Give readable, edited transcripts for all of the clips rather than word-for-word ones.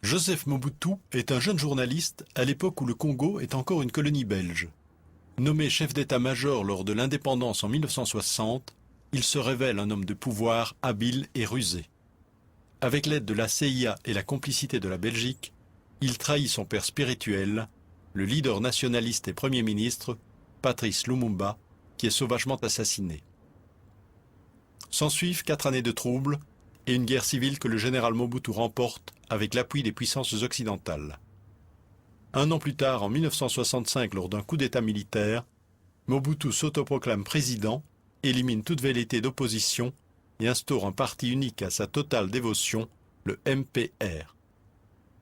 Joseph Mobutu est un jeune journaliste à l'époque où le Congo est encore une colonie belge. Nommé chef d'état-major lors de l'indépendance en 1960, il se révèle un homme de pouvoir habile et rusé. Avec l'aide de la CIA et la complicité de la Belgique, il trahit son père spirituel, le leader nationaliste et premier ministre, Patrice Lumumba, qui est sauvagement assassiné. S'ensuivent 4 années de troubles et une guerre civile que le général Mobutu remporte avec l'appui des puissances occidentales. Un an plus tard, en 1965, lors d'un coup d'État militaire, Mobutu s'autoproclame président, élimine toute velléité d'opposition et instaure un parti unique à sa totale dévotion, le MPR.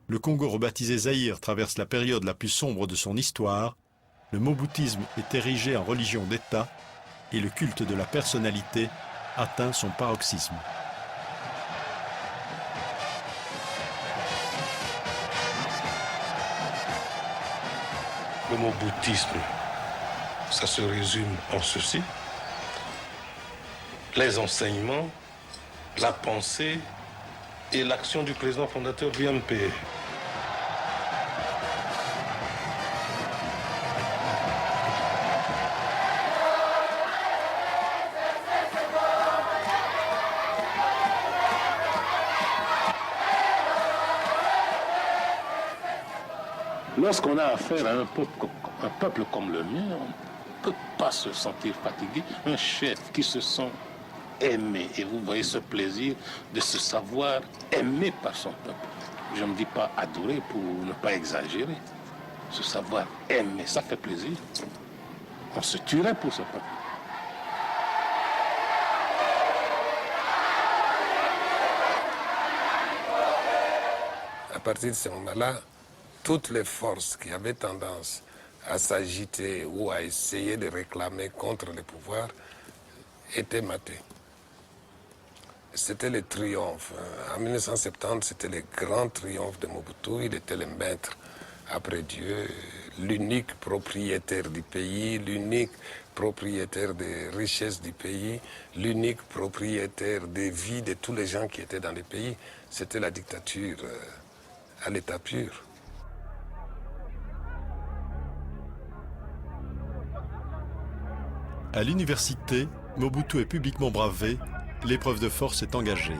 Le Congo rebaptisé Zaïre traverse la période la plus sombre de son histoire, le moboutisme est érigé en religion d'État et le culte de la personnalité atteint son paroxysme. Le mot bouddhisme, ça se résume en ceci. Les enseignements, la pensée et l'action du président fondateur du MPR. Lorsqu'on a affaire à un peuple comme le mien, on ne peut pas se sentir fatigué. Un chef qui se sent aimé, et vous voyez ce plaisir de se savoir aimé par son peuple. Je ne dis pas adoré pour ne pas exagérer. Se savoir aimé, ça fait plaisir. On se tuerait pour ce peuple. À partir de ce moment-là, toutes les forces qui avaient tendance à s'agiter ou à essayer de réclamer contre le pouvoir étaient matées. C'était le triomphe. En 1970, c'était le grand triomphe de Mobutu. Il était le maître après Dieu, l'unique propriétaire du pays, l'unique propriétaire des richesses du pays, l'unique propriétaire des vies de tous les gens qui étaient dans le pays. C'était la dictature à l'état pur. À l'université, Mobutu est publiquement bravé, l'épreuve de force est engagée.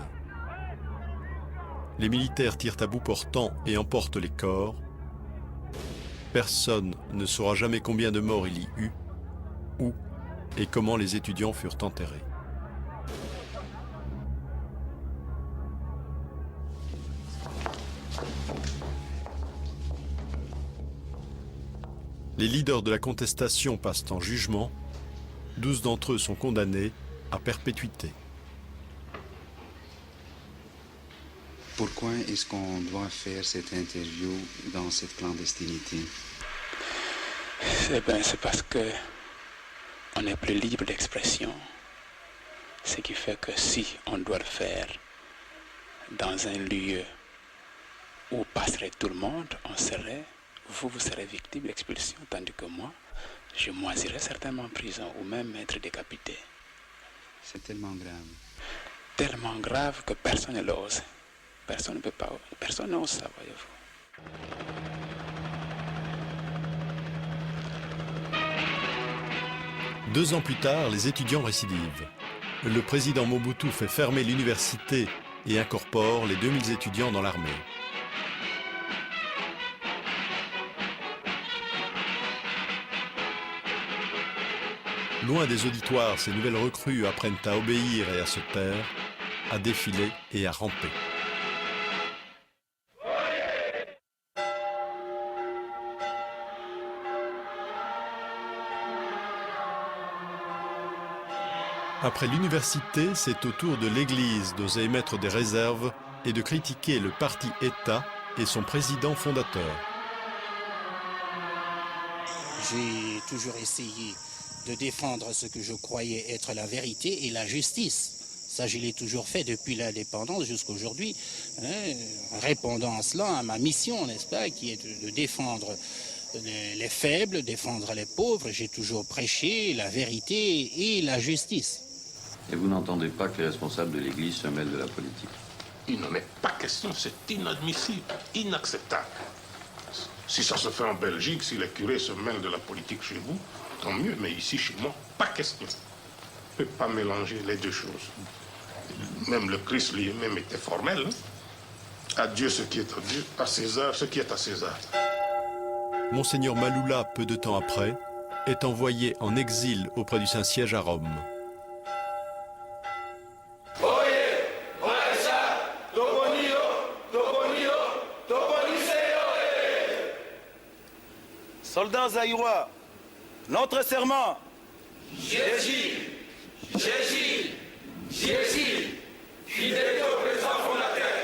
Les militaires tirent à bout portant et emportent les corps. Personne ne saura jamais combien de morts il y eut, où et comment les étudiants furent enterrés. Les leaders de la contestation passent en jugement. 12 d'entre eux sont condamnés à perpétuité. Pourquoi est-ce qu'on doit faire cette interview dans cette clandestinité? C'est parce que on est plus libre d'expression. Ce qui fait que si on doit le faire dans un lieu où passerait tout le monde, vous serez victime d'expulsion, tandis que moi, je moisirais certainement en prison ou même être décapité. C'est tellement grave. Tellement grave que personne ne l'ose. Personne ne peut pas. Personne n'ose ça, voyez-vous. 2 ans plus tard, les étudiants récidivent. Le président Mobutu fait fermer l'université et incorpore les 2000 étudiants dans l'armée. Loin des auditoires, ces nouvelles recrues apprennent à obéir et à se taire, à défiler et à ramper. Après l'université, c'est au tour de l'Église d'oser émettre des réserves et de critiquer le parti État et son président fondateur. J'ai toujours essayé de défendre ce que je croyais être la vérité et la justice. Ça, je l'ai toujours fait depuis l'indépendance jusqu'à aujourd'hui, répondant à cela, à ma mission, n'est-ce pas, qui est de défendre les faibles, défendre les pauvres. J'ai toujours prêché la vérité et la justice. Et vous n'entendez pas que les responsables de l'Église se mêlent de la politique? Il n'en est pas question, c'est inadmissible, inacceptable. Si ça se fait en Belgique, si les curés se mêlent de la politique chez vous, tant mieux, mais ici, chez moi, pas question. On ne peut pas mélanger les deux choses. Même le Christ lui-même était formel. Hein? À Dieu ce qui est à Dieu, à César ce qui est à César. Monseigneur Maloula, peu de temps après, est envoyé en exil auprès du Saint-Siège à Rome. Soldats zaïrois, notre serment. J'exile, fidèle au président fondateur,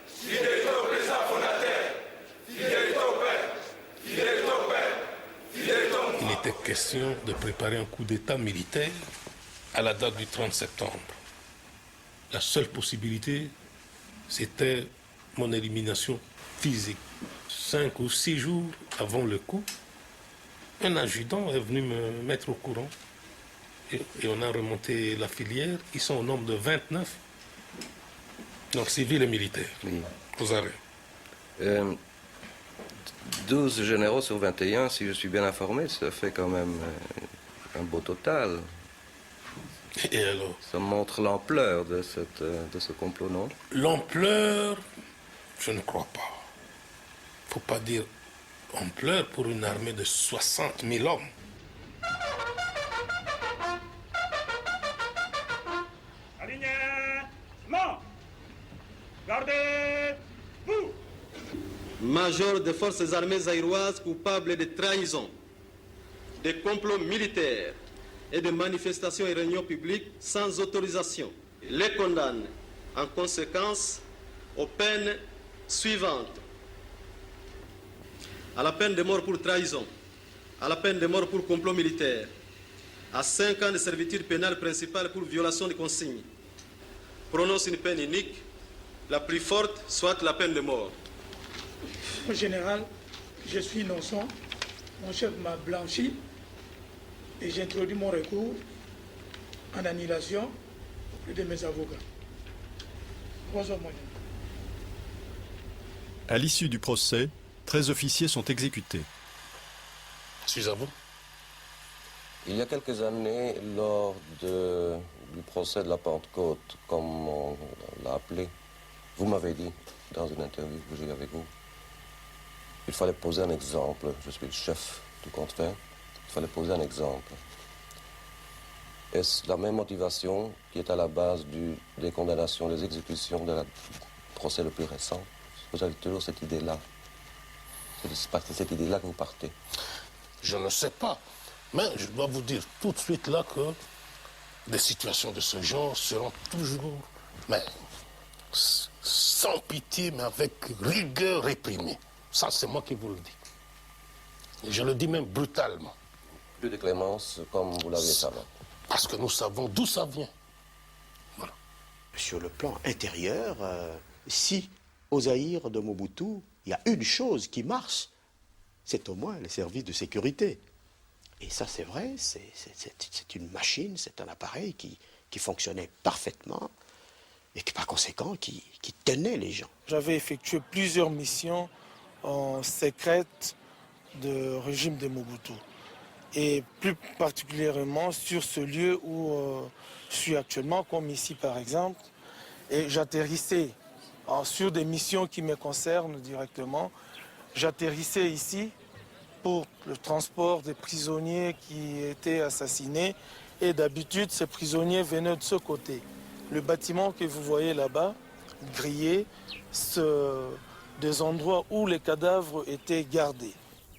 fidèle au président fondateur, fidèle au Père, fidèle au Père, fidèle au Père. Il était question de préparer un coup d'État militaire à la date du 30 septembre. La seule possibilité, c'était mon élimination physique. 5 ou 6 jours avant le coup, un adjudant est venu me mettre au courant et on a remonté la filière. Ils sont au nombre de 29, donc civils et militaires, oui. Aux arrêts. 12 généraux sur 21, si je suis bien informé, ça fait quand même un beau total. Et alors? Ça montre l'ampleur de ce complot, non? L'ampleur, je ne crois pas. Il ne faut pas dire ampleur pour une armée de 60 000 hommes. Alignement. Gardez-vous. Major des forces armées zaïroises coupables de trahison, de complots militaires et de manifestations et réunions publiques sans autorisation. Les condamne en conséquence aux peines suivantes. À la peine de mort pour trahison, à la peine de mort pour complot militaire, à 5 ans de servitude pénale principale pour violation de consignes. Prononce une peine unique, la plus forte, soit la peine de mort. Au général, je suis innocent, mon chef m'a blanchi et j'ai introduit mon recours en annulation auprès de mes avocats. Bonsoir, mon général. À l'issue du procès, 13 officiers sont exécutés. Je suis à vous. Il y a quelques années, lors du procès de la Pentecôte, comme on l'a appelé, vous m'avez dit, dans une interview que j'ai eue avec vous, il fallait poser un exemple. Je suis le chef du confrère. Il fallait poser un exemple. Est-ce la même motivation qui est à la base des condamnations, des exécutions du procès le plus récent? Vous avez toujours cette idée-là. C'est cette idée-là que vous partez. Je ne sais pas. Mais je dois vous dire tout de suite là que des situations de ce genre seront toujours, mais sans pitié, mais avec rigueur réprimée. Ça, c'est moi qui vous le dis. Et je le dis même brutalement. Plus de clémence, comme vous l'aviez savé. Parce que nous savons d'où ça vient. Voilà. Sur le plan intérieur, si au Zaïre de Mobutu, il y a une chose qui marche, c'est au moins les services de sécurité. Et ça, c'est vrai, c'est une machine, c'est un appareil qui fonctionnait parfaitement et qui, par conséquent, qui tenait les gens. J'avais effectué plusieurs missions en secrète de régime de Mobutu. Et plus particulièrement sur ce lieu où je suis actuellement, comme ici par exemple. Et j'atterrissais sur des missions qui me concernent directement. J'atterrissais ici pour le transport des prisonniers qui étaient assassinés. Et d'habitude, ces prisonniers venaient de ce côté. Le bâtiment que vous voyez là-bas, grillé, des endroits où les cadavres étaient gardés.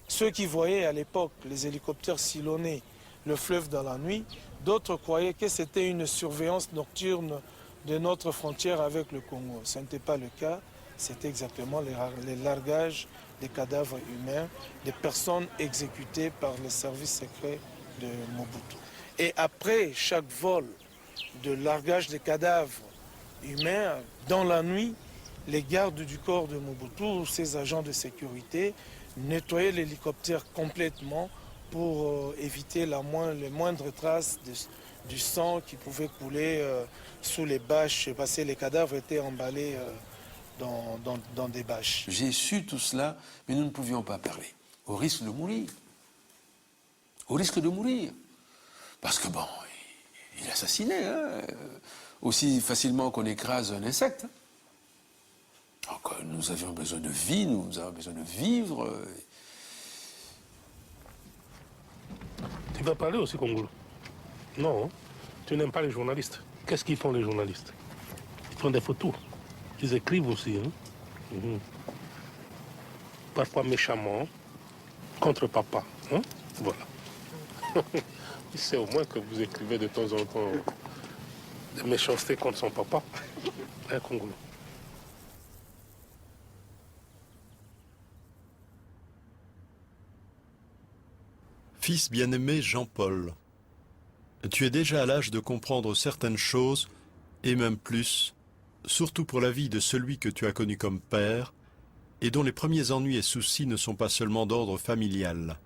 Ceux qui voyaient à l'époque les hélicoptères sillonner le fleuve dans la nuit D'autres croyaient que c'était une surveillance nocturne de notre frontière avec le Congo. Ce n'était pas le cas, c'était exactement les largages des cadavres humains, des personnes exécutées par les services secrets de Mobutu. Et après chaque vol de largage des cadavres humains, dans la nuit, les gardes du corps de Mobutu, ces agents de sécurité, nettoyaient l'hélicoptère complètement pour éviter les moindres traces du sang qui pouvait couler sous les bâches, parce que les cadavres étaient emballés dans des bâches. J'ai su tout cela, mais nous ne pouvions pas parler, au risque de mourir. Au risque de mourir. Parce que bon, il assassinait, hein, aussi facilement qu'on écrase un insecte. Donc nous avions besoin de vie, nous avons besoin de vivre. Tu vas parler aussi congolais? Non, tu n'aimes pas les journalistes. Qu'est-ce qu'ils font les journalistes? Ils font des photos. Ils écrivent aussi. Hein? Parfois méchamment, contre papa. Hein? Voilà. Il sait au moins que vous écrivez de temps en temps des méchancetés contre son papa. Un Congolais. Fils bien-aimé Jean-Paul, tu es déjà à l'âge de comprendre certaines choses, et même plus, surtout pour la vie de celui que tu as connu comme père, et dont les premiers ennuis et soucis ne sont pas seulement d'ordre familial.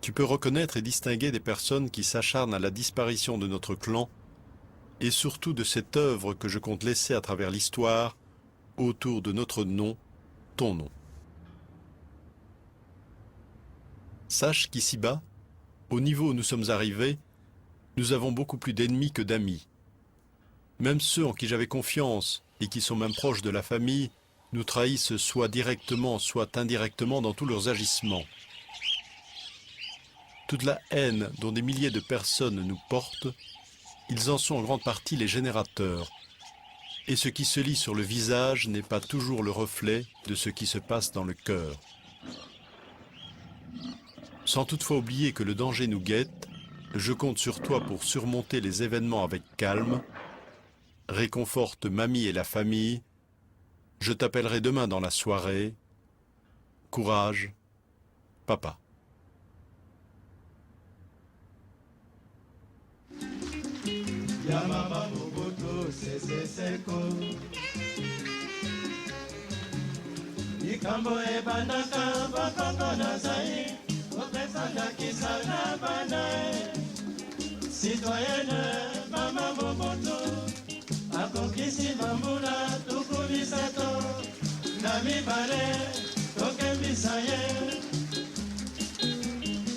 Tu peux reconnaître et distinguer des personnes qui s'acharnent à la disparition de notre clan, et surtout de cette œuvre que je compte laisser à travers l'histoire, autour de notre nom, ton nom. Sache qu'ici-bas, au niveau où nous sommes arrivés, nous avons beaucoup plus d'ennemis que d'amis. Même ceux en qui j'avais confiance et qui sont même proches de la famille nous trahissent soit directement, soit indirectement dans tous leurs agissements. Toute la haine dont des milliers de personnes nous portent, ils en sont en grande partie les générateurs. Et ce qui se lit sur le visage n'est pas toujours le reflet de ce qui se passe dans le cœur. Sans toutefois oublier que le danger nous guette, je compte sur toi pour surmonter les événements avec calme. Réconforte mamie et la famille. Je t'appellerai demain dans la soirée. Courage, papa. Yamama Mobutu Sese Seko Ikambo ebandaka bakongo na zai Opesaka kisana banae Citoyenne Mama Mobutu Akokisi bambula tuku misato Na mibale tokembisa ye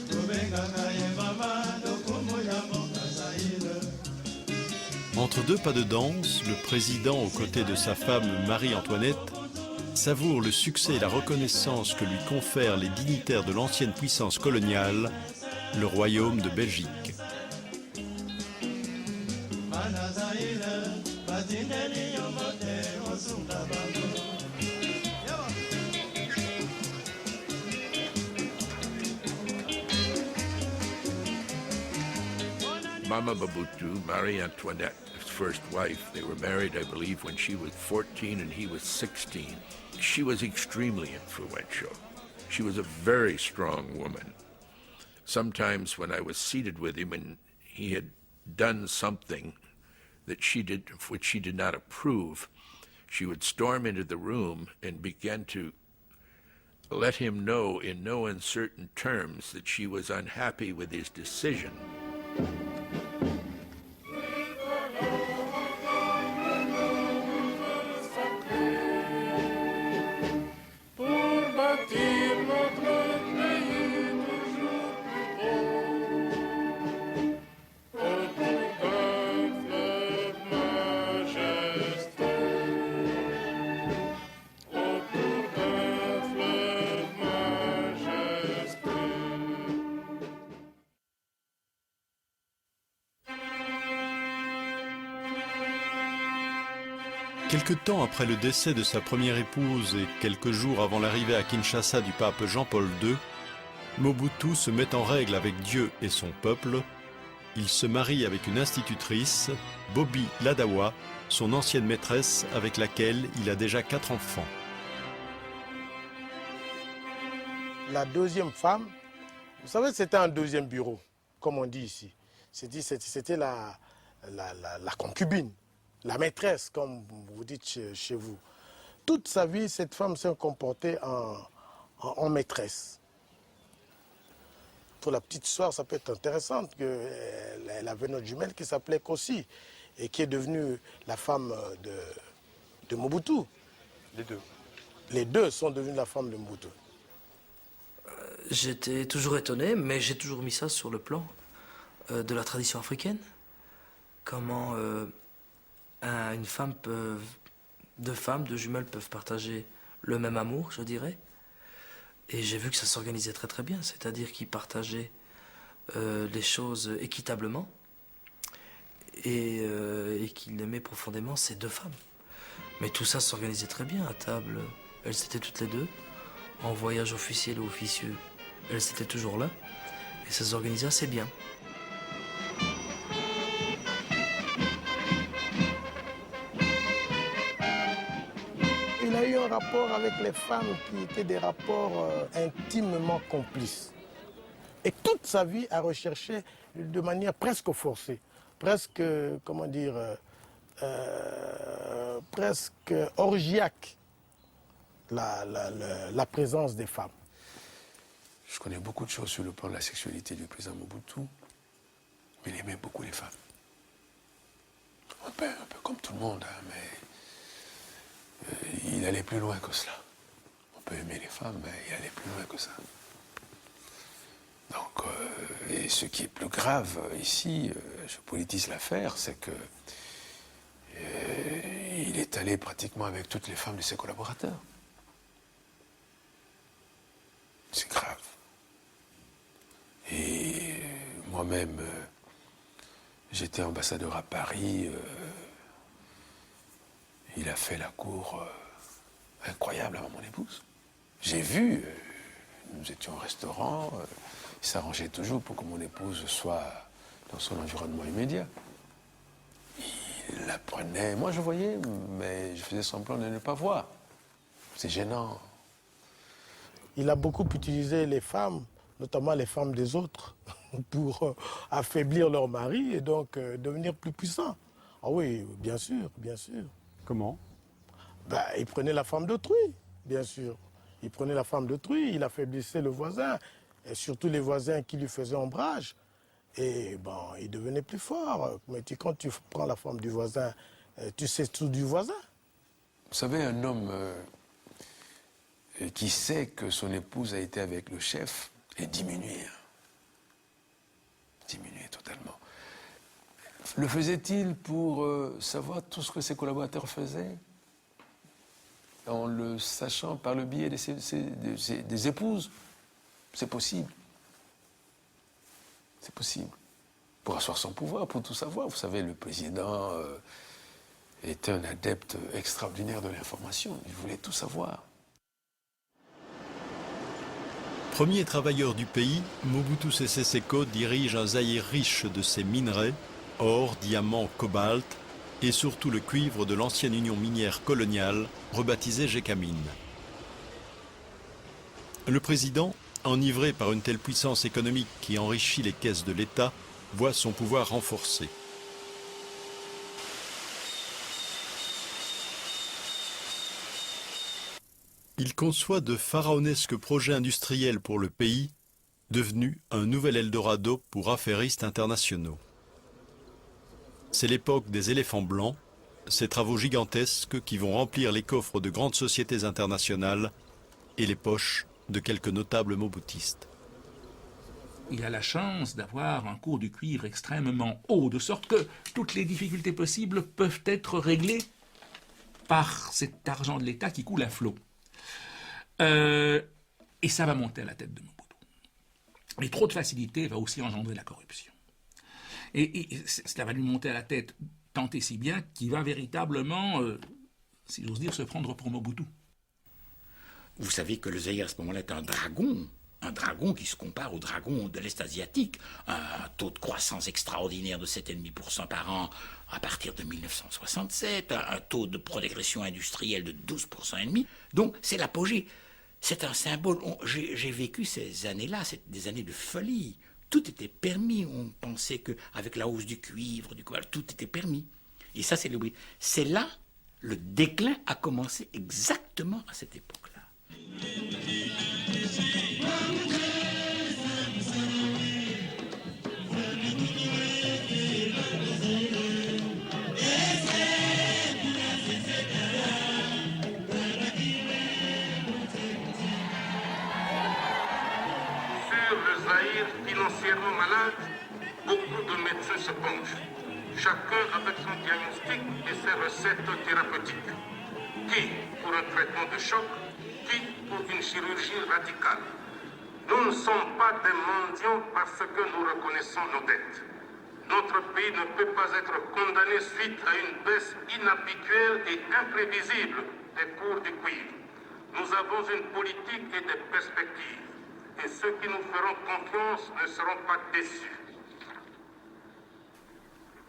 Tubengaka ye mama dokumu ya mboka Zaire. Entre deux pas de danse, le président, aux côtés de sa femme Marie-Antoinette, savoure le succès et la reconnaissance que lui confèrent les dignitaires de l'ancienne puissance coloniale, le royaume de Belgique. Mama Mobutu, Marie-Antoinette's first wife, they were married, I believe, when she was 14 and he was 16. She was extremely influential. She was a very strong woman. Sometimes when I was seated with him and he had done something that which she did not approve, she would storm into the room and begin to let him know in no uncertain terms that she was unhappy with his decision. Quelque temps après le décès de sa première épouse et quelques jours avant l'arrivée à Kinshasa du pape Jean-Paul II, Mobutu se met en règle avec Dieu et son peuple il se marie avec une institutrice, Bobby Ladawa, son ancienne maîtresse avec laquelle il a déjà 4 enfants. La deuxième femme, vous savez, c'était un deuxième bureau, comme on dit ici. C'était la concubine, la maîtresse, comme vous dites chez vous. Toute sa vie, cette femme s'est comportée en maîtresse. Pour la petite histoire, ça peut être intéressant qu'elle avait notre jumelle qui s'appelait Kossi et qui est devenue la femme de Mobutu. Les deux. Les deux sont devenus la femme de Mobutu. J'étais toujours étonné, mais j'ai toujours mis ça sur le plan de la tradition africaine. Comment deux femmes, deux jumelles peuvent partager le même amour, je dirais. Et j'ai vu que ça s'organisait très très bien, c'est-à-dire qu'ils partageaient les choses équitablement et qu'ils aimaient profondément ces deux femmes. Mais tout ça s'organisait très bien à table. Elles étaient toutes les deux. En voyage officiel ou officieux, elles étaient toujours là. Et ça s'organisait assez bien. Il a eu un rapport avec les femmes qui étaient des rapports intimement complices. Et toute sa vie a recherché de manière presque forcée, presque, comment dire, presque orgiaque, la présence des femmes. Je connais beaucoup de choses sur le plan de la sexualité du président Mobutu, mais il aimait beaucoup les femmes. Un peu comme tout le monde, hein, mais il allait plus loin que cela. On peut aimer les femmes, mais il allait plus loin que ça. Donc, et ce qui est plus grave ici, je politise l'affaire, c'est que il est allé pratiquement avec toutes les femmes de ses collaborateurs. C'est grave. Et moi-même, j'étais ambassadeur à Paris. Il a fait la cour incroyable avant mon épouse. J'ai vu, nous étions au restaurant, il s'arrangeait toujours pour que mon épouse soit dans son environnement immédiat. Il la prenait, moi je voyais, mais je faisais semblant de ne pas voir. C'est gênant. Il a beaucoup utilisé les femmes, notamment les femmes des autres, pour affaiblir leur mari et donc devenir plus puissant. Ah oui, bien sûr, bien sûr. Comment? Il prenait la femme d'autrui, bien sûr. Il prenait la femme d'autrui, il affaiblissait le voisin, et surtout les voisins qui lui faisaient ombrage. Et bon, il devenait plus fort. Mais quand tu prends la femme du voisin, tu sais tout du voisin. Vous savez, un homme qui sait que son épouse a été avec le chef est diminué. Diminué totalement. Le faisait-il pour savoir tout ce que ses collaborateurs faisaient? En le sachant par le biais des épouses? C'est possible. C'est possible. Pour asseoir son pouvoir, pour tout savoir. Vous savez, le président était un adepte extraordinaire de l'information. Il voulait tout savoir. Premier travailleur du pays, Mobutu Sese Seko dirige un Zaïre riche de ses minerais, or, diamants, cobalt, et surtout le cuivre de l'ancienne union minière coloniale, rebaptisée Gécamine. Le président, enivré par une telle puissance économique qui enrichit les caisses de l'État, voit son pouvoir renforcé. Il conçoit de pharaonesques projets industriels pour le pays, devenu un nouvel Eldorado pour affairistes internationaux. C'est l'époque des éléphants blancs, ces travaux gigantesques qui vont remplir les coffres de grandes sociétés internationales et les poches de quelques notables mobutistes. Il a la chance d'avoir un cours du cuivre extrêmement haut, de sorte que toutes les difficultés possibles peuvent être réglées par cet argent de l'État qui coule à flot. Et ça va monter à la tête de Mobutu. Mais trop de facilité va aussi engendrer la corruption. Et cela va lui monter à la tête tant et si bien qu'il va véritablement, si j'ose dire, se prendre pour Mobutu. Vous savez que le Zaïre à ce moment-là est un dragon. un dragon qui se compare au dragon de l'Est asiatique. Un taux de croissance extraordinaire de 7,5% par an à partir de 1967, un taux de progression industrielle de 12,5%. Donc c'est l'apogée. C'est un symbole. J'ai vécu ces années-là, des années de folie. Tout était permis. On pensait qu'avec la hausse du cuivre, tout était permis. Et ça, c'est l'oubli. C'est là, le déclin a commencé exactement à cette époque-là. Financièrement malade, beaucoup de médecins se penchent, chacun avec son diagnostic et ses recettes thérapeutiques. Qui pour un traitement de choc, qui pour une chirurgie radicale. Nous ne sommes pas des mendiants parce que nous reconnaissons nos dettes. Notre pays ne peut pas être condamné suite à une baisse inhabituelle et imprévisible des cours du cuivre. Nous avons une politique et des perspectives. Et ceux qui nous feront confiance ne seront pas déçus.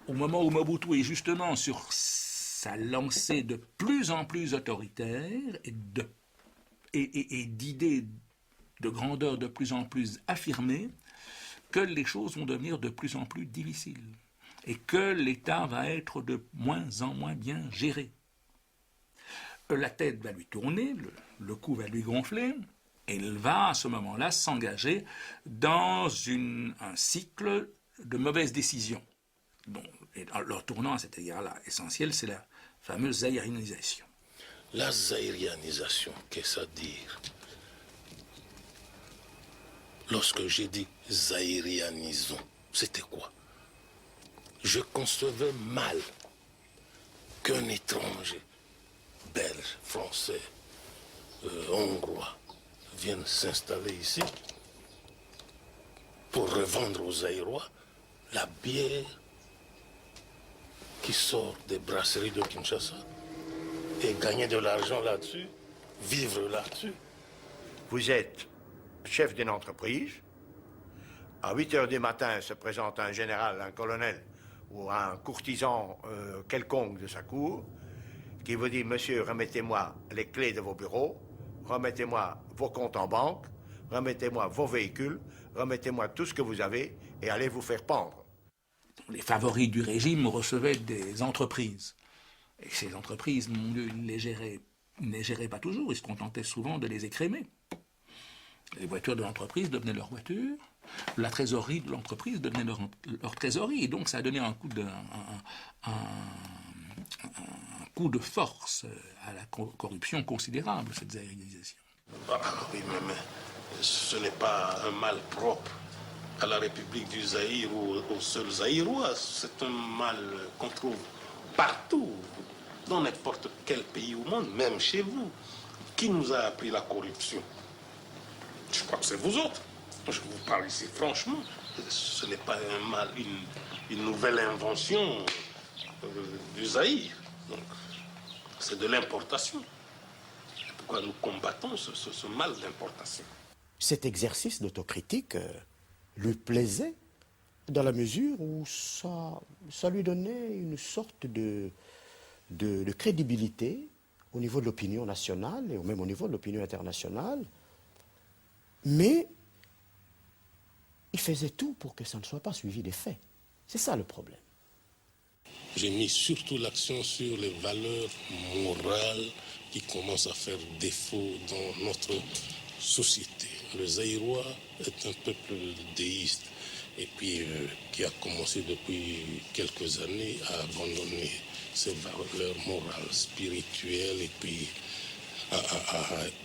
Au moment où Mobutu est justement sur sa lancée de plus en plus autoritaire et d'idées de grandeur de plus en plus affirmées, que les choses vont devenir de plus en plus difficiles et que l'État va être de moins en moins bien géré. La tête va lui tourner, le cou va lui gonfler, et il va à ce moment-là s'engager dans un cycle de mauvaises décisions. Bon, et leur tournant à cet égard-là, essentiel, c'est la fameuse zaïrianisation. La zaïrianisation, qu'est-ce à dire? Lorsque j'ai dit zaïrianisons, c'était quoi? Je concevais mal qu'un étranger, belge, français, hongrois, viennent s'installer ici pour revendre aux Zaïrois la bière qui sort des brasseries de Kinshasa et gagner de l'argent là-dessus, vivre là-dessus. Vous êtes chef d'une entreprise. À 8 heures du matin se présente un général, un colonel ou un courtisan quelconque de sa cour qui vous dit « Monsieur, remettez-moi les clés de vos bureaux, remettez-moi vos comptes en banque, remettez-moi vos véhicules, remettez-moi tout ce que vous avez et allez vous faire pendre. » Les favoris du régime recevaient des entreprises. Et ces entreprises, mon Dieu, ils ne les géraient pas toujours, ils se contentaient souvent de les écrémer. Les voitures de l'entreprise devenaient leurs voitures, la trésorerie de l'entreprise devenait leur trésorerie, et donc ça a donné un coup de force à la corruption considérable, cette zaïrisation. Ah oui, mais ce n'est pas un mal propre à la République du Zaïre ou aux seuls Zaïrois. C'est un mal qu'on trouve partout, dans n'importe quel pays au monde, même chez vous. Qui nous a appris la corruption? Je crois que c'est vous autres. Je vous parle ici franchement. Ce n'est pas un mal, une nouvelle invention du Zaïre. Donc, c'est de l'importation. Pourquoi nous combattons ce mal d'importation? Cet exercice d'autocritique lui plaisait dans la mesure où ça lui donnait une sorte de crédibilité au niveau de l'opinion nationale et même au niveau de l'opinion internationale. Mais il faisait tout pour que ça ne soit pas suivi des faits. C'est ça le problème. J'ai mis surtout l'accent sur les valeurs morales qui commencent à faire défaut dans notre société. Le Zaïrois est un peuple déiste et puis qui a commencé depuis quelques années à abandonner ses valeurs morales, spirituelles et puis à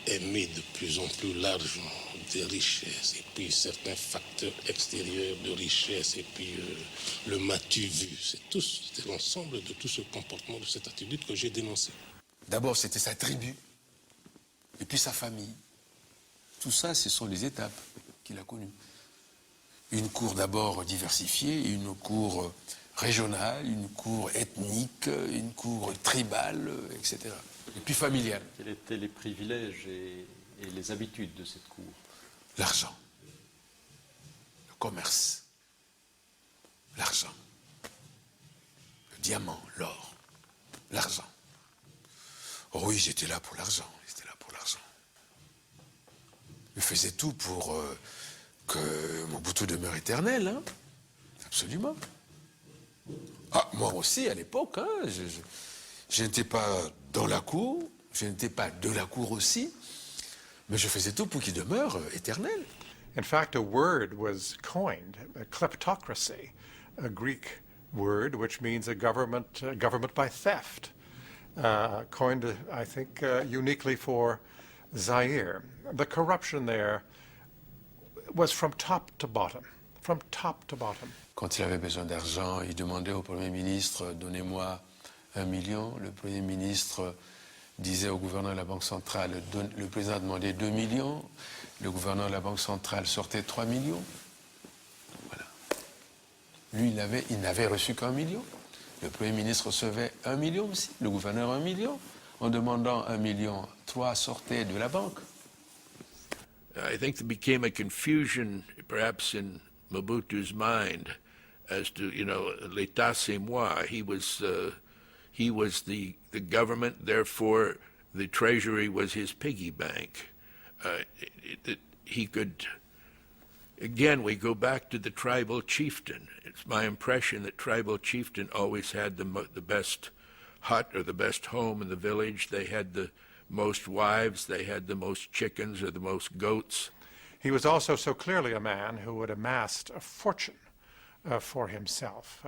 aimer de plus en plus l'argent, des richesses et puis certains facteurs extérieurs de richesse et puis le m'as-tu vu. C'est l'ensemble de tout ce comportement, de cette attitude que j'ai dénoncé. D'abord, c'était sa tribu et puis sa famille. Tout ça, ce sont les étapes qu'il a connues. Une cour d'abord diversifiée, une cour régionale, une cour ethnique, une cour tribale, etc. Et puis familiale. Quels étaient les privilèges et les habitudes de cette cour? L'argent, le commerce, l'argent, le diamant, l'or, l'argent. Oh oui, j'étais là pour l'argent, Je faisais tout pour que Mobutu demeure éternel, hein. Absolument. Ah, moi aussi, à l'époque, hein, je n'étais pas dans la cour, je n'étais pas de la cour aussi, mais je faisais tout pour qu'il demeure éternel. In fact, a word was coined, a kleptocracy, a Greek word which means a government by theft, coined, I think, uniquely for Zaire. The corruption there was from top to bottom, from top to bottom. Quand il avait besoin d'argent, il demandait au Premier ministre « Donnez-moi 1 million ». Le Premier ministre disait au gouverneur de la Banque centrale, le président demandait 2 millions, le gouverneur de la Banque centrale sortait 3 millions. Voilà. Lui, il n'avait reçu qu'1 million. Le Premier ministre recevait 1 million aussi, le gouverneur 1 million. En demandant 1 million, 3 sortaient de la banque. I think there became a confusion, perhaps in Mobutu's mind, as to, l'État c'est moi. He was the government, therefore the treasury was his piggy bank. He could, again, we go back to the tribal chieftain. It's my impression that tribal chieftain always had the best hut or the best home in the village. They had the most wives, they had the most chickens or the most goats. He was also so clearly a man who had amassed a fortune for himself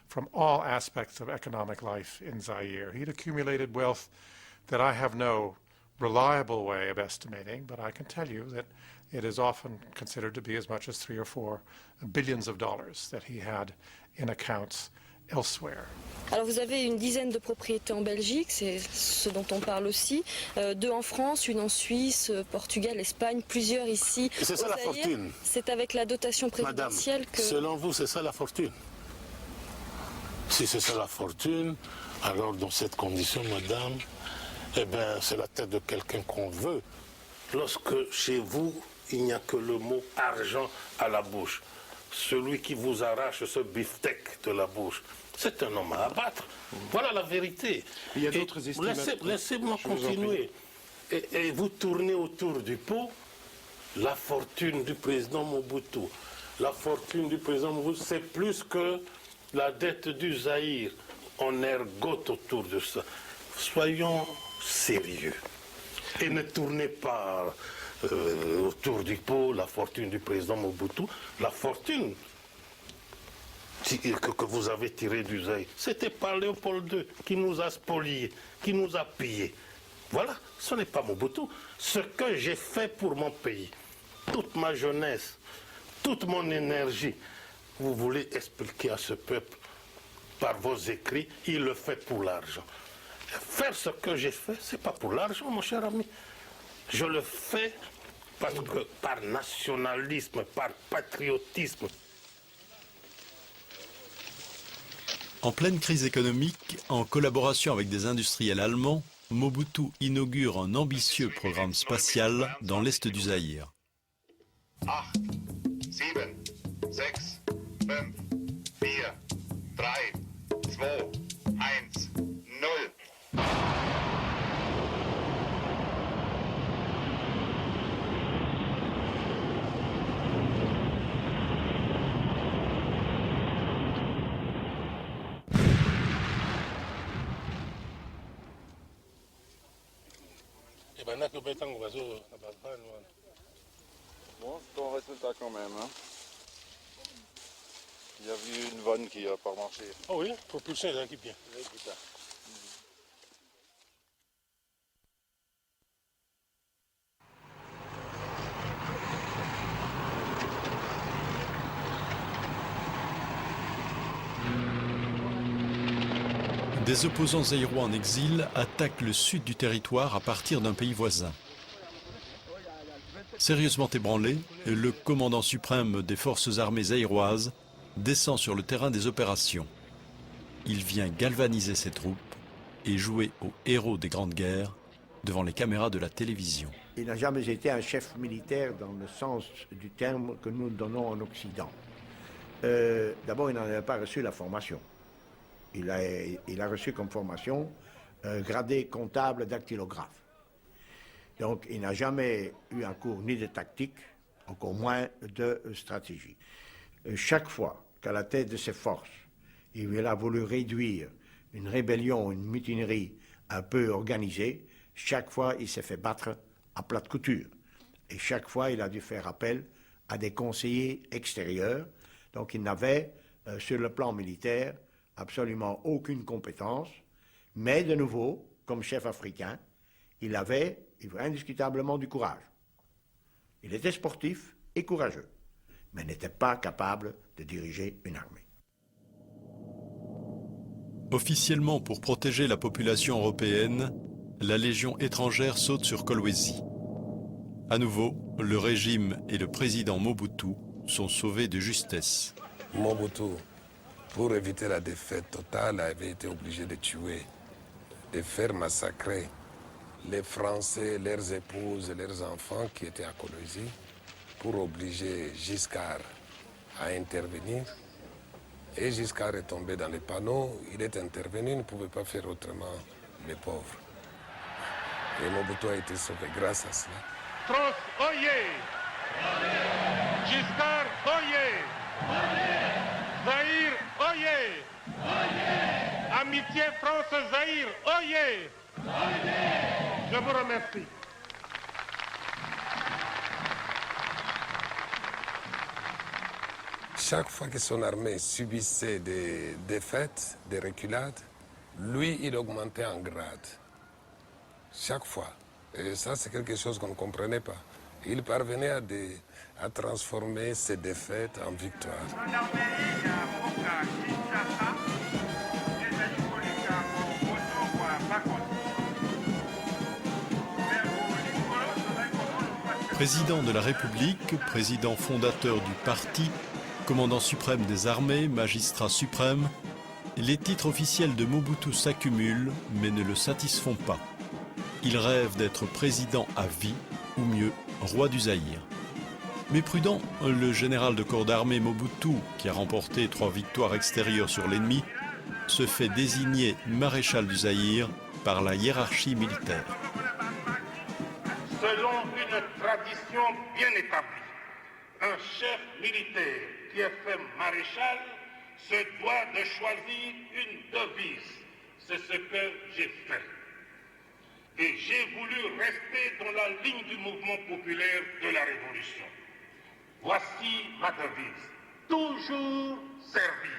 from all aspects of economic life in Zaire. He'd accumulated wealth that I have no reliable way of estimating, but I can tell you that it is often considered to be as much as 3 or 4 billions of dollars that he had in accounts elsewhere. Alors vous avez une dizaine de propriétés en Belgique, c'est ce dont on parle aussi, 2 en France, 1 en Suisse, Portugal, Espagne, plusieurs ici. C'est ça la fortune. C'est avec la dotation présidentielle Madame, que... selon vous, c'est ça la fortune? Si c'est ça la fortune, alors dans cette condition, madame, eh bien, c'est la tête de quelqu'un qu'on veut. Lorsque chez vous, il n'y a que le mot argent à la bouche, celui qui vous arrache ce beefsteak de la bouche, c'est un homme à abattre. Voilà la vérité. Il y a d'autres estimateurs. Laissez-moi continuer. Et vous tournez autour du pot la fortune du président Mobutu. La fortune du président Mobutu, c'est plus que la dette du Zaïre. On ergote autour de ça. Soyons sérieux. Et ne tournez pas autour du pot la fortune du président Mobutu. La fortune que vous avez tirée du Zaïre, c'était par Léopold II qui nous a spoliés, qui nous a pillés. Voilà, ce n'est pas Mobutu. Ce que j'ai fait pour mon pays, toute ma jeunesse, toute mon énergie, vous voulez expliquer à ce peuple par vos écrits, il le fait pour l'argent. Faire ce que j'ai fait, ce n'est pas pour l'argent, mon cher ami. Je le fais parce que par nationalisme, par patriotisme. En pleine crise économique, en collaboration avec des industriels allemands, Mobutu inaugure un ambitieux programme spatial dans l'est du Zaïre. 8, 7, 6, 5, 4, 3, 2, 1, 0. Bon, c'est ton résultat quand même. Hein. Il y a eu une vanne qui n'a pas marché. Oh oui, propulsion, il équipe bien. Des opposants zaïrois en exil attaquent le sud du territoire à partir d'un pays voisin. Sérieusement ébranlé, le commandant suprême des forces armées zaïroises descend sur le terrain des opérations. Il vient galvaniser ses troupes et jouer aux héros des grandes guerres, devant les caméras de la télévision. Il n'a jamais été un chef militaire dans le sens du terme que nous donnons en Occident. D'abord, il n'en avait pas reçu la formation. Il a reçu comme formation gradé comptable dactylographe. Donc, il n'a jamais eu un cours ni de tactique, encore moins de stratégie. Chaque fois qu'à la tête de ses forces, il a voulu réduire une rébellion, une mutinerie un peu organisée, chaque fois il s'est fait battre à plat de couture. Et chaque fois il a dû faire appel à des conseillers extérieurs. Donc il n'avait, sur le plan militaire, absolument aucune compétence. Mais de nouveau, comme chef africain, il avait indiscutablement du courage. Il était sportif et courageux, mais n'était pas capable de diriger une armée. Officiellement, pour protéger la population européenne, la Légion étrangère saute sur Kolwezi. À nouveau, le régime et le président Mobutu sont sauvés de justesse. Mobutu, pour éviter la défaite totale, avait été obligé de tuer, de faire massacrer les Français, leurs épouses, leurs enfants qui étaient à Kolwezi, pour obliger Giscard à intervenir. Et Giscard est tombé dans les panneaux, il est intervenu, il ne pouvait pas faire autrement, les pauvres. Et Mobutu a été sauvé grâce à cela. France, oyez! Giscard, oyez! Zaïre, oyez! Amitié France-Zaïre, oyez! Je vous remercie. Chaque fois que son armée subissait des défaites, des reculades, lui, il augmentait en grade. Chaque fois. Et ça, c'est quelque chose qu'on ne comprenait pas. Il parvenait à transformer ses défaites en victoires. Président de la République, président fondateur du parti, commandant suprême des armées, magistrat suprême, les titres officiels de Mobutu s'accumulent mais ne le satisfont pas. Il rêve d'être président à vie, ou mieux, roi du Zaïre. Mais prudent, le général de corps d'armée Mobutu, qui a remporté 3 victoires extérieures sur l'ennemi, se fait désigner maréchal du Zaïre par la hiérarchie militaire. Selon une tradition bien établie, un chef militaire qui est fait maréchal se doit de choisir une devise. C'est ce que j'ai fait. Et j'ai voulu rester dans la ligne du mouvement populaire de la Révolution. Voici ma devise. Toujours servir.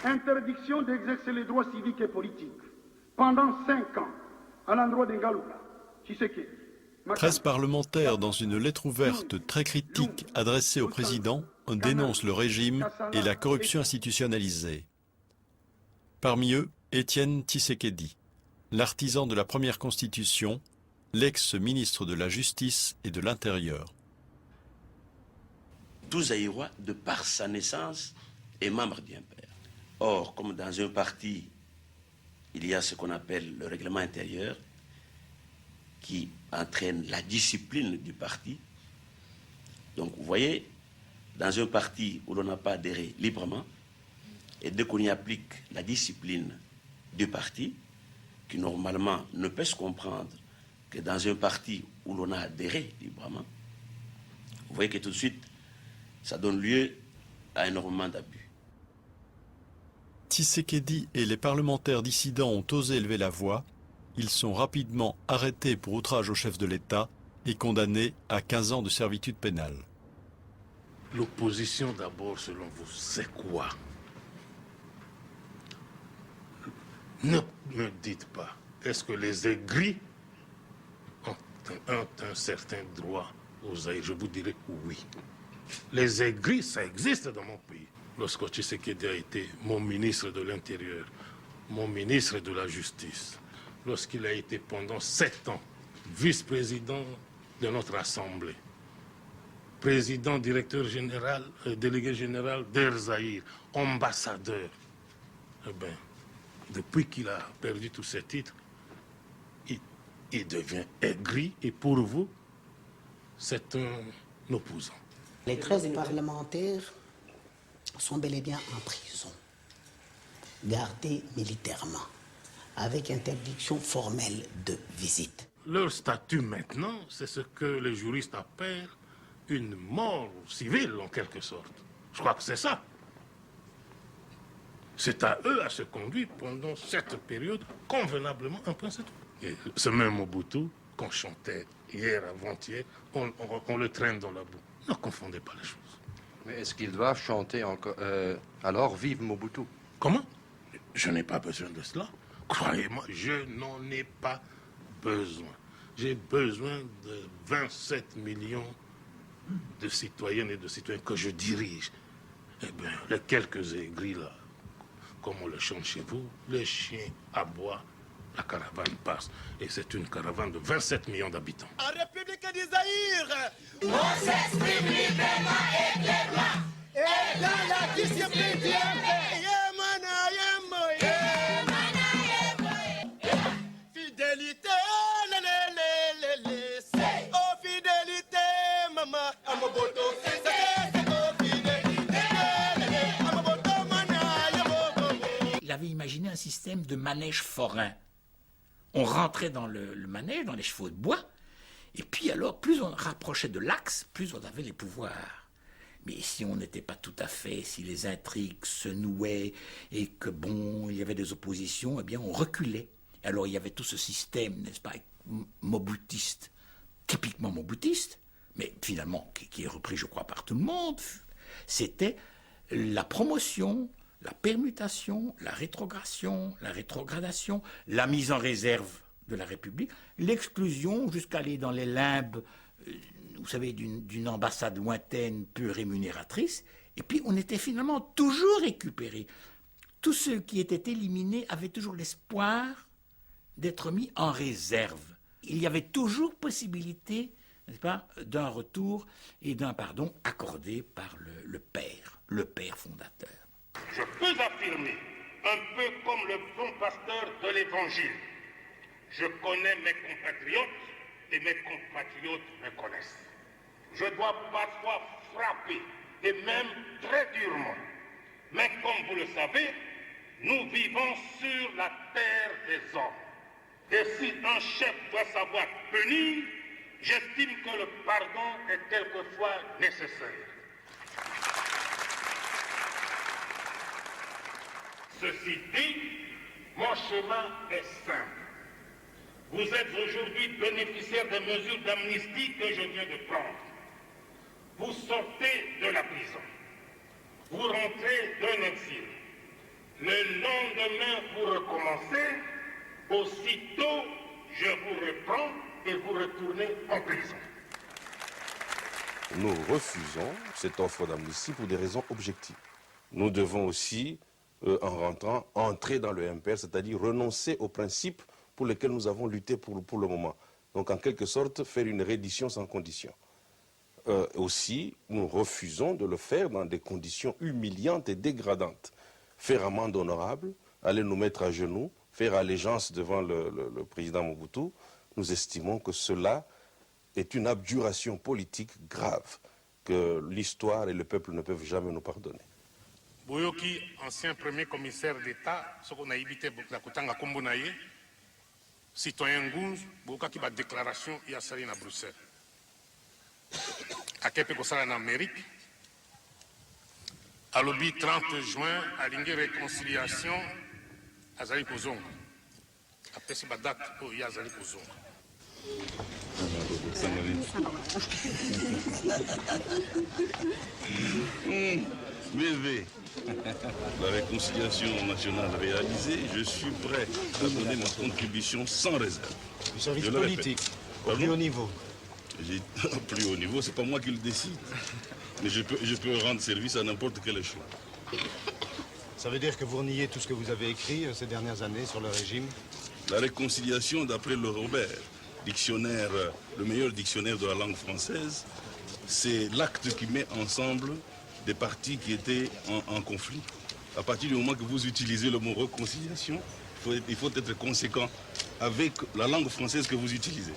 Interdiction d'exercer les droits civiques et politiques pendant 5 ans à l'endroit d'Engalula, Tshisekedi. 13 parlementaires, dans une lettre ouverte très critique adressée au président, dénoncent le régime et la corruption institutionnalisée. Parmi eux, Étienne Tshisekedi, l'artisan de la première constitution, l'ex-ministre de la Justice et de l'Intérieur. Tout Zaïrois, de par sa naissance, est membre d'un père. Or, comme dans un parti, il y a ce qu'on appelle le règlement intérieur, qui entraîne la discipline du parti. Donc, vous voyez, dans un parti où l'on n'a pas adhéré librement, et dès qu'on y applique la discipline du parti, qui normalement ne peut se comprendre que dans un parti où l'on a adhéré librement, vous voyez que tout de suite, ça donne lieu à énormément d'abus. Tshisekedi et les parlementaires dissidents ont osé élever la voix. Ils sont rapidement arrêtés pour outrage au chef de l'État et condamnés à 15 ans de servitude pénale. L'opposition d'abord, selon vous, c'est quoi? Ne me dites pas, est-ce que les aigris ont un certain droit aux Zaïre? Je vous dirais oui. Les aigris, ça existe dans mon pays. Lorsque Tshisekedi a été mon ministre de l'Intérieur, mon ministre de la Justice, lorsqu'il a été pendant 7 ans vice-président de notre Assemblée, président, directeur général, délégué général d'Air Zaïre, ambassadeur. eh bien, depuis qu'il a perdu tous ses titres, il devient aigri et pour vous, c'est un opposant. Les 13 parlementaires sont bel et bien en prison, gardés militairement, avec interdiction formelle de visite. Leur statut maintenant, c'est ce que les juristes appellent une mort civile, en quelque sorte. Je crois que c'est ça. C'est à eux à se conduire pendant cette période convenablement un point, c'est tout. Et ce même Mobutu qu'on chantait hier, avant-hier, on le traîne dans la boue. Ne confondez pas les choses. Mais est-ce qu'ils doivent chanter encore alors vive Mobutu? Comment? Je n'ai pas besoin de cela. Croyez-moi, je n'en ai pas besoin. J'ai besoin de 27 millions de citoyennes et de citoyens que je dirige. Eh bien, les quelques aigris là, comme on le chante chez vous, les chiens aboient, la caravane passe. Et c'est une caravane de 27 millions d'habitants. En République du Zaïre, on s'exprime librement et clairement. Et dans la discipline du fidélité, oh fidélité, maman, à mon boto, Il avait imaginé un système de manège forain. On rentrait dans le manège, dans les chevaux de bois, et puis alors, plus on rapprochait de l'axe, plus on avait les pouvoirs. Mais si on n'était pas tout à fait, si les intrigues se nouaient, et que bon, il y avait des oppositions, eh bien on reculait. Alors il y avait tout ce système, n'est-ce pas, mobutiste, typiquement mobutiste, mais finalement qui est repris, je crois, par tout le monde. C'était la promotion, la permutation, la rétrogradation, la mise en réserve de la République, l'exclusion jusqu'à aller dans les limbes, vous savez, d'une ambassade lointaine peu rémunératrice, et puis on était finalement toujours récupérés. Tous ceux qui étaient éliminés avaient toujours l'espoir d'être mis en réserve. Il y avait toujours possibilité, n'est-ce pas, d'un retour et d'un pardon accordé par le père fondateur. Je peux affirmer, un peu comme le bon pasteur de l'Évangile, je connais mes compatriotes et mes compatriotes me connaissent. Je dois parfois frapper, et même très durement. Mais comme vous le savez, nous vivons sur la terre des hommes. Et si un chef doit savoir punir, j'estime que le pardon est quelquefois nécessaire. Ceci dit, mon chemin est simple. Vous êtes aujourd'hui bénéficiaire des mesures d'amnistie que je viens de prendre. Vous sortez de la prison. Vous rentrez d'un exil. Le lendemain, vous recommencez. Aussitôt, je vous reprends et vous retournez en prison. Nous refusons cette offre d'amnistie pour des raisons objectives. Nous devons aussi, en rentrant, entrer dans le MPR, c'est-à-dire renoncer aux principes pour lesquels nous avons lutté pour le moment. Donc, en quelque sorte, faire une reddition sans condition. Aussi, nous refusons de le faire dans des conditions humiliantes et dégradantes. Faire amende honorable, aller nous mettre à genoux, faire allégeance devant le président Mobutu, nous estimons que cela est une abjuration politique grave que l'histoire et le peuple ne peuvent jamais nous pardonner. Boyoki, ancien premier commissaire d'État, ce qu'on a évité la Kotanga Kombonaye, citoyen Gounz, Boyoka qui va déclaration il y a salé à Bruxelles. À Kepe Kosala en Amérique, à l'objet 30 juin, à l'ingé réconciliation, à Zali Kozongo. Après c'est date où il y a Zali Kozongo. BV, la réconciliation nationale réalisée, je suis prêt à donner ma contribution sans réserve. Du service politique, au plus haut niveau. Au plus haut niveau, c'est pas moi qui le décide. Mais je peux rendre service à n'importe quel échelon. Ça veut dire que vous reniez tout ce que vous avez écrit ces dernières années sur le régime? La réconciliation, d'après le Robert, dictionnaire, le meilleur dictionnaire de la langue française, c'est l'acte qui met ensemble des partis qui étaient en conflit. À partir du moment que vous utilisez le mot réconciliation, il faut être conséquent avec la langue française que vous utilisez.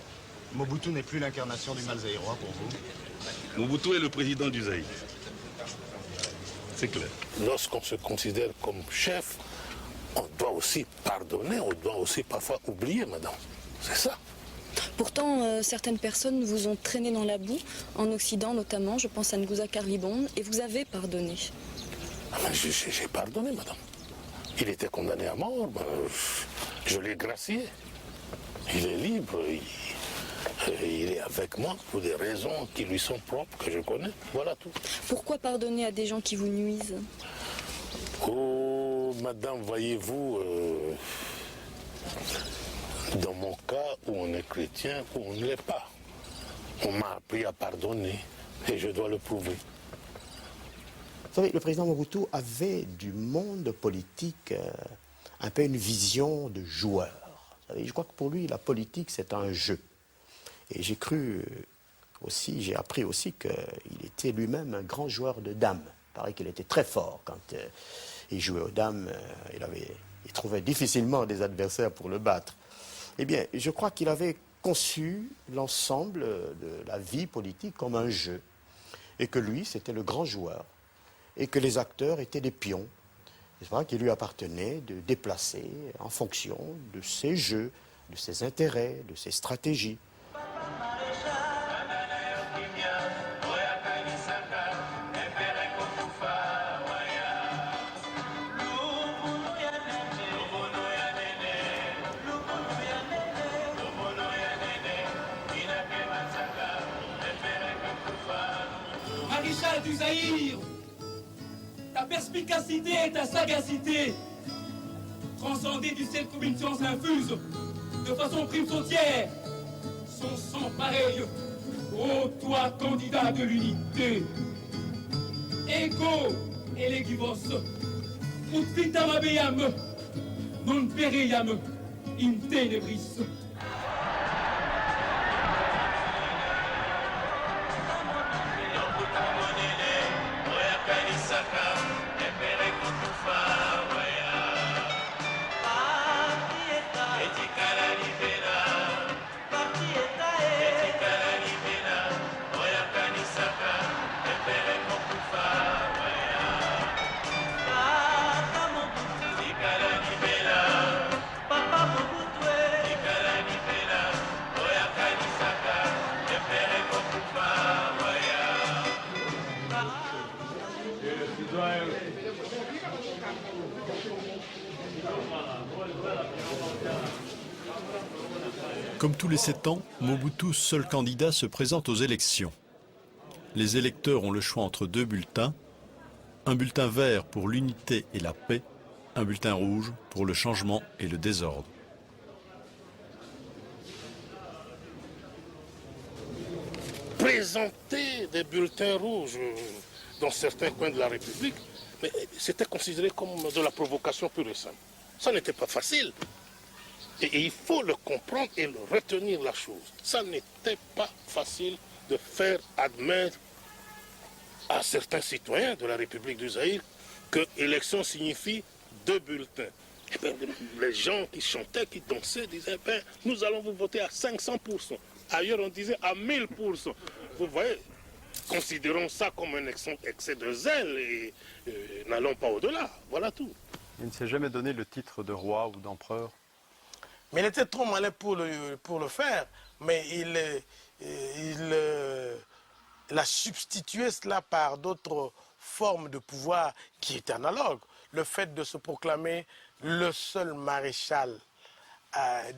Mobutu n'est plus l'incarnation du mal zaïrois pour vous? Mobutu est le président du Zaïre. C'est clair. Lorsqu'on se considère comme chef, on doit aussi pardonner, on doit aussi parfois oublier, madame. C'est ça. Pourtant, certaines personnes vous ont traîné dans la boue, en Occident notamment, je pense à Nguza Karlibon, et vous avez pardonné. Ah ben, j'ai pardonné, madame. Il était condamné à mort, ben, je l'ai gracié. Il est libre, il est avec moi pour des raisons qui lui sont propres, que je connais. Voilà tout. Pourquoi pardonner à des gens qui vous nuisent? Oh, madame, voyez-vous, dans mon cas, où on est chrétien, où on ne l'est pas. On m'a appris à pardonner et je dois le prouver. Vous savez, le président Mobutu avait du monde politique un peu une vision de joueur. Vous savez, je crois que pour lui, la politique, c'est un jeu. Et j'ai cru aussi, j'ai appris aussi qu'il était lui-même un grand joueur de dames. Il paraît qu'il était très fort quand il jouait aux dames. Il trouvait difficilement des adversaires pour le battre. Eh bien, je crois qu'il avait conçu l'ensemble de la vie politique comme un jeu. Et que lui, c'était le grand joueur. Et que les acteurs étaient des pions. C'est vrai qu'il lui appartenait de déplacer en fonction de ses jeux, de ses intérêts, de ses stratégies. Maréchal du Zaïre, ta perspicacité et ta sagacité, transcendées du ciel comme une science infuse, de façon prime sautière, sont sans pareil. Ô toi, candidat de l'unité, ego elegivos, ut vitam habeam, non pereiam in tenebris. Comme tous les 7 ans, Mobutu, seul candidat, se présente aux élections. Les électeurs ont le choix entre 2 bulletins, un bulletin vert pour l'unité et la paix, un bulletin rouge pour le changement et le désordre. Présenter des bulletins rouges dans certains coins de la République, mais c'était considéré comme de la provocation pure et simple. Ça n'était pas facile. Et il faut le comprendre et le retenir la chose. Ça n'était pas facile de faire admettre à certains citoyens de la République du Zaïre que élection signifie 2 bulletins. Et bien, les gens qui chantaient, qui dansaient, disaient ben, nous allons vous voter à 500%. Ailleurs, on disait à 1000%. Vous voyez, considérons ça comme un excès de zèle et n'allons pas au-delà. Voilà tout. Il ne s'est jamais donné le titre de roi ou d'empereur. Mais il était trop malin pour le faire, mais il a substitué cela par d'autres formes de pouvoir qui étaient analogues. Le fait de se proclamer le seul maréchal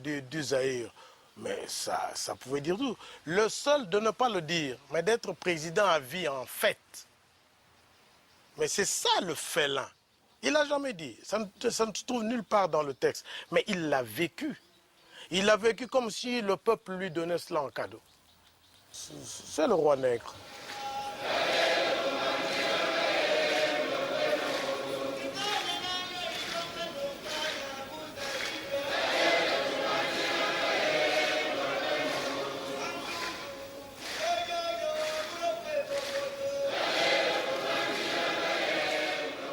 du Zaïre, mais ça pouvait dire tout. Le seul de ne pas le dire, mais d'être président à vie en fait. Mais c'est ça le félin. Il n'a jamais dit, ça ne se trouve nulle part dans le texte, mais il l'a vécu. Il l'a vécu comme si le peuple lui donnait cela en cadeau. C'est le roi nègre.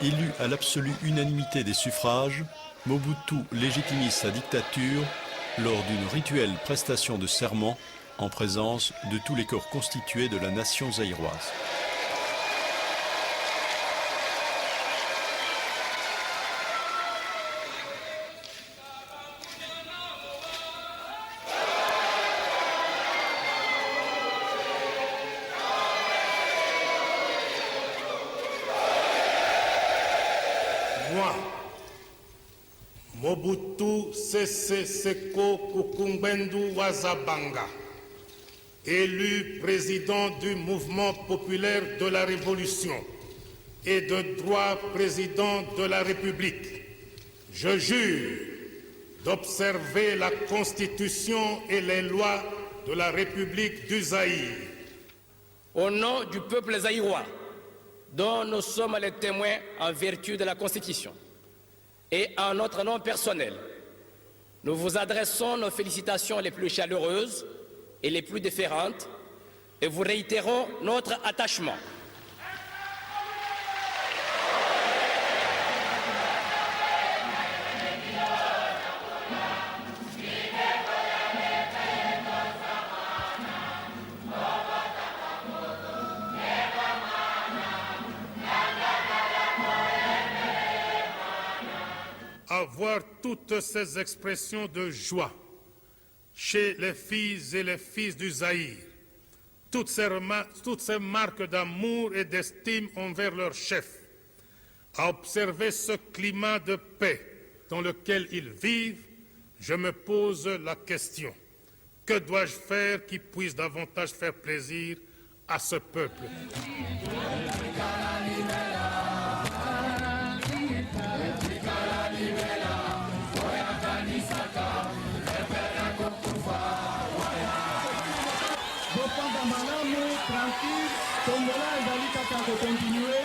Élu à l'absolue unanimité des suffrages, Mobutu légitimise sa dictature lors d'une rituelle prestation de serment en présence de tous les corps constitués de la nation zaïroise. Moi, Mobutu Sese Seko Kukumbwendu Wazabanga, élu président du mouvement populaire de la Révolution et de droit président de la République, je jure d'observer la Constitution et les lois de la République du Zaïre. Au nom du peuple zaïrois, dont nous sommes les témoins en vertu de la Constitution, et en notre nom personnel, nous vous adressons nos félicitations les plus chaleureuses et les plus déférentes et vous réitérons notre attachement. Avoir toutes ces expressions de joie chez les filles et les fils du Zaïre, toutes ces marques d'amour et d'estime envers leur chef, à observer ce climat de paix dans lequel ils vivent, je me pose la question, que dois-je faire qui puisse davantage faire plaisir à ce peuple? Tombola ezali kaka kokontinue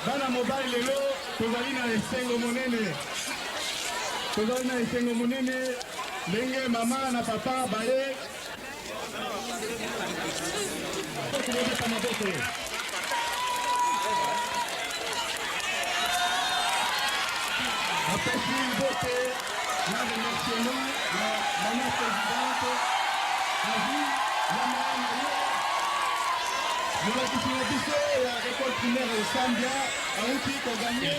bana mobali lelo tozali na esengo monene ndenge mama na papa baye tobeta maboko apesi bote na remerciement na mama présidente avi yamaana nous avons dit la récolte primaire au Sambia, à Outi, pour gagner.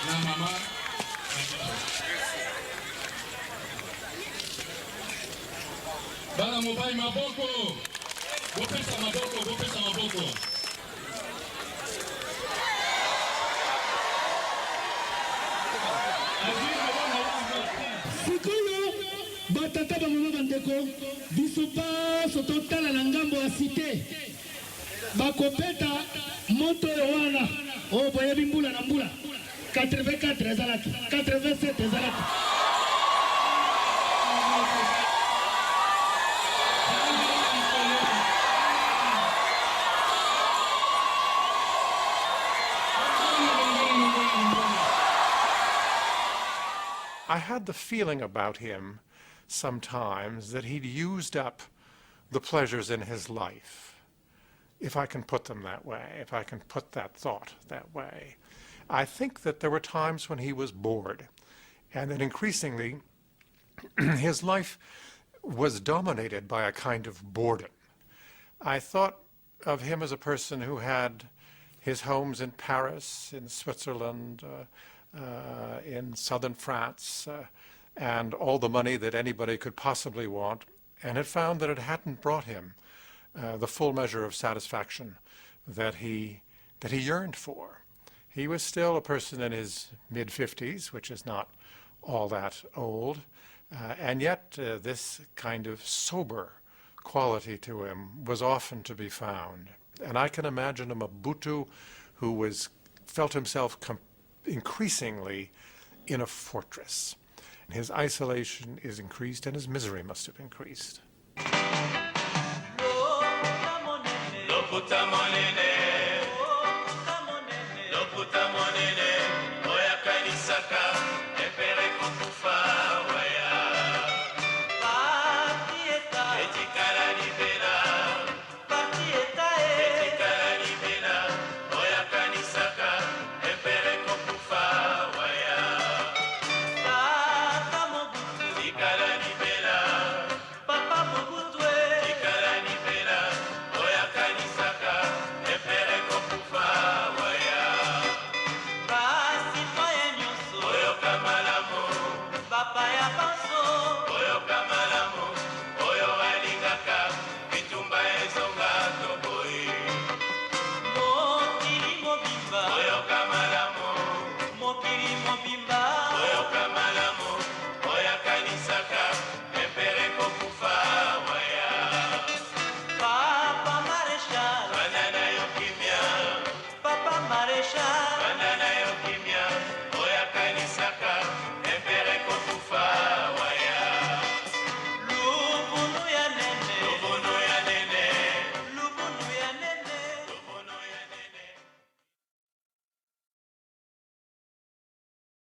La maman. Bana mobile maboko. Bopesa maboko. Sikoyo, batata bamama bandeko, biso paso totala na ngambo ya cité. Bakopeta moto wana o boyebi mbula na mbula 84 ezalaki 87 ezalaki I had the feeling about him sometimes that he'd used up the pleasures in his life. If I can put them that way, if I can put that thought that way. I think that there were times when he was bored, and that increasingly his life was dominated by a kind of boredom. I thought of him as a person who had his homes in Paris, in Switzerland, in southern France, and all the money that anybody could possibly want, and had found that it hadn't brought him the full measure of satisfaction that he yearned for. He was still a person in his mid-50s, which is not all that old, and yet this kind of sober quality to him was often to be found. And I can imagine a Mobutu who felt himself increasingly in a fortress. His isolation is increased and his misery must have increased. mobimba